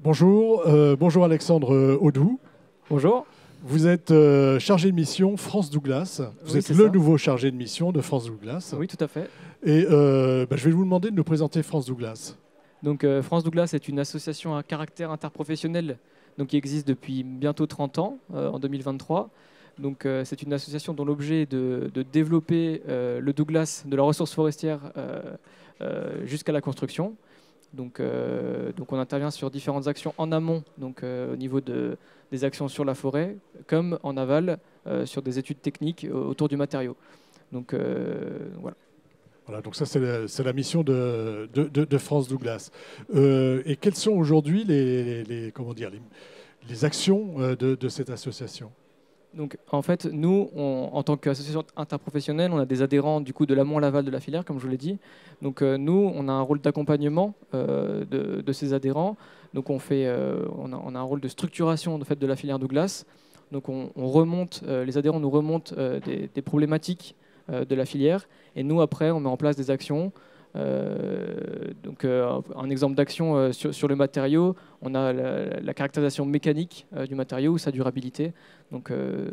Bonjour, bonjour Alexandre Audou. Bonjour. Vous êtes chargé de mission France Douglas. Vous Oui, êtes c'est le ça. nouveau chargé de mission de France Douglas. Oui, tout à fait. Et je vais vous demander de nous présenter France Douglas. Donc, France Douglas est une association à caractère interprofessionnel qui existe depuis bientôt 30 ans, en 2023. Donc, c'est une association dont l'objet est de développer le Douglas de la ressource forestière jusqu'à la construction. Donc, on intervient sur différentes actions en amont, au niveau des actions sur la forêt, comme en aval sur des études techniques autour du matériau. Donc, voilà. Voilà, donc ça c'est la mission de France Douglas. Et quelles sont aujourd'hui les actions de cette association ? Donc, en fait, nous, en tant qu'association interprofessionnelle, on a des adhérents du coup de l'amont à l'aval de la filière, comme je vous l'ai dit. Donc, nous, on a un rôle d'accompagnement de ces adhérents. Donc, on a un rôle de structuration de la filière Douglas. Donc, on remonte, les adhérents nous remontent des problématiques de la filière, et nous, après, on met en place des actions. Un exemple d'action sur le matériau, on a la caractérisation mécanique du matériau ou sa durabilité. Donc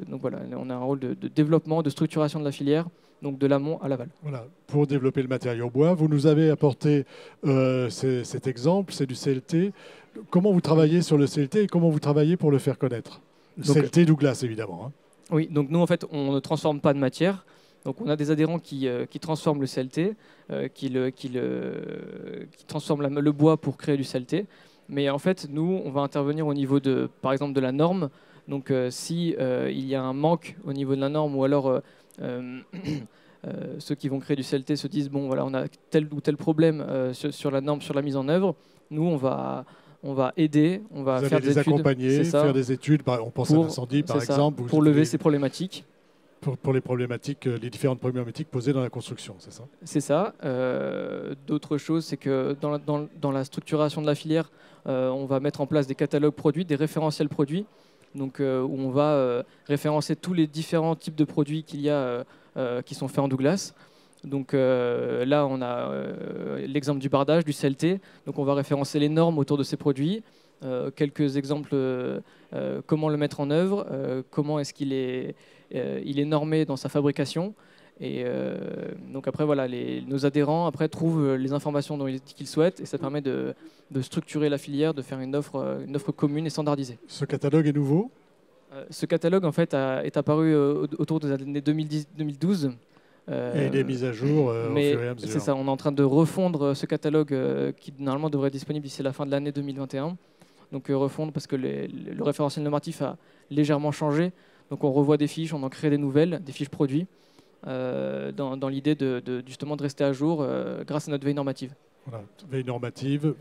voilà, on a un rôle de développement, de structuration de la filière, donc de l'amont à l'aval. Voilà, pour développer le matériau bois, vous nous avez apporté cet exemple, c'est du CLT. Comment vous travaillez sur le CLT et comment vous travaillez pour le faire connaître ? CLT Douglas, évidemment. Hein. Oui, donc nous, en fait, on ne transforme pas de matière. Donc on a des adhérents qui transforment le CLT, qui transforment le bois pour créer du CLT. Mais en fait, nous, on va intervenir au niveau par exemple, de la norme. Donc si il y a un manque au niveau de la norme, ou alors ceux qui vont créer du CLT se disent bon voilà, on a tel ou tel problème sur la norme, sur la mise en œuvre. Nous, on va aider, on va faire des études, accompagner, faire des études. On pense à l'incendie, par exemple, pour lever ces problématiques. Pour les problématiques, les différentes problématiques posées dans la construction, c'est ça ? C'est ça. D'autres choses, c'est que dans la structuration de la filière, on va mettre en place des catalogues produits, des référentiels produits, donc où on va référencer tous les différents types de produits qu'il y a qui sont faits en Douglas. Donc là, on a l'exemple du bardage, du CLT. Donc on va référencer les normes autour de ces produits. Quelques exemples, comment le mettre en œuvre, comment est-ce qu'il est normé dans sa fabrication. Et donc après, voilà, nos adhérents après, trouvent les informations qu'ils souhaitent, et ça permet de structurer la filière, de faire une offre commune et standardisée. Ce catalogue est nouveau ? Ce catalogue en fait, est apparu autour des années 2010-2012. Et il est mis à jour au fur et à mesure. C'est ça, on est en train de refondre ce catalogue qui normalement devrait être disponible d'ici la fin de l'année 2021. Donc refondre parce que le référentiel normatif a légèrement changé. Donc on revoit des fiches, on en crée des nouvelles, des fiches produits, dans l'idée justement de rester à jour grâce à notre veille normative. Voilà, veille normative,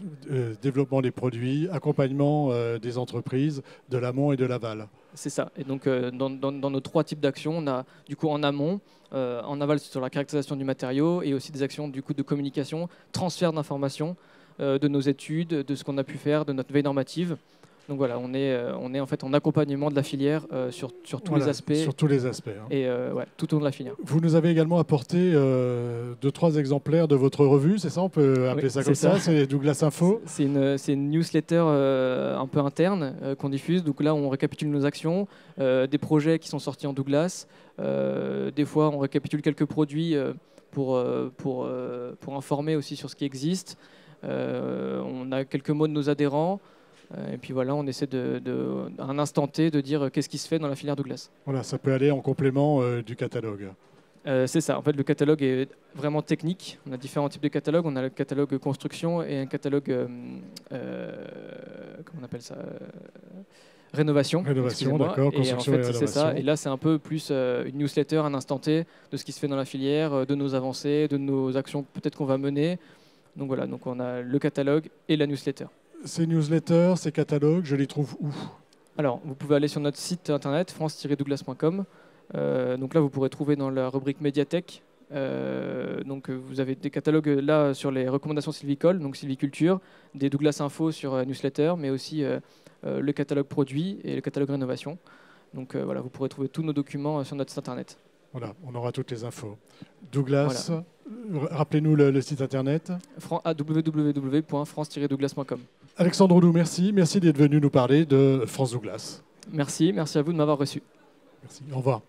développement des produits, accompagnement des entreprises, de l'amont et de l'aval. C'est ça. Et donc dans nos trois types d'actions, on a du coup en amont, en aval sur la caractérisation du matériau, et aussi des actions du coup de communication, transfert d'informations de nos études, de ce qu'on a pu faire, de notre veille normative. Donc voilà, on est en fait en accompagnement de la filière sur tous les aspects. Sur tous les aspects. Hein. Et tout au long de la filière. Vous nous avez également apporté 2-3 exemplaires de votre revue, c'est ça ? On peut appeler ça comme ça. C'est Douglas Info. C'est une newsletter un peu interne qu'on diffuse. Donc là, on récapitule nos actions, des projets qui sont sortis en Douglas. Des fois, on récapitule quelques produits pour informer aussi sur ce qui existe. On a quelques mots de nos adhérents. Et puis voilà, on essaie à un instant T de dire qu'est-ce qui se fait dans la filière Douglas. Voilà, ça peut aller en complément du catalogue. C'est ça. En fait, le catalogue est vraiment technique. On a différents types de catalogues. On a le catalogue construction et un catalogue, comment on appelle ça, rénovation. Rénovation, d'accord. Construction et rénovation. C'est ça. Et là, c'est un peu plus une newsletter, un instant T de ce qui se fait dans la filière, de nos avancées, de nos actions peut-être qu'on va mener. Donc voilà, donc on a le catalogue et la newsletter. Ces newsletters, ces catalogues, je les trouve où ? Alors, vous pouvez aller sur notre site internet, france-douglas.com. Donc là, vous pourrez trouver dans la rubrique médiathèque. Donc vous avez des catalogues là sur les recommandations sylvicoles, donc sylviculture, des Douglas Info sur newsletter, mais aussi le catalogue produit et le catalogue rénovation. Donc voilà, vous pourrez trouver tous nos documents sur notre site internet. Voilà, on aura toutes les infos. Douglas, voilà. Rappelez-nous le site internet. www.france-douglas.com. Alexandre Audoux, merci. Merci d'être venu nous parler de France Douglas. Merci à vous de m'avoir reçu. Merci, au revoir.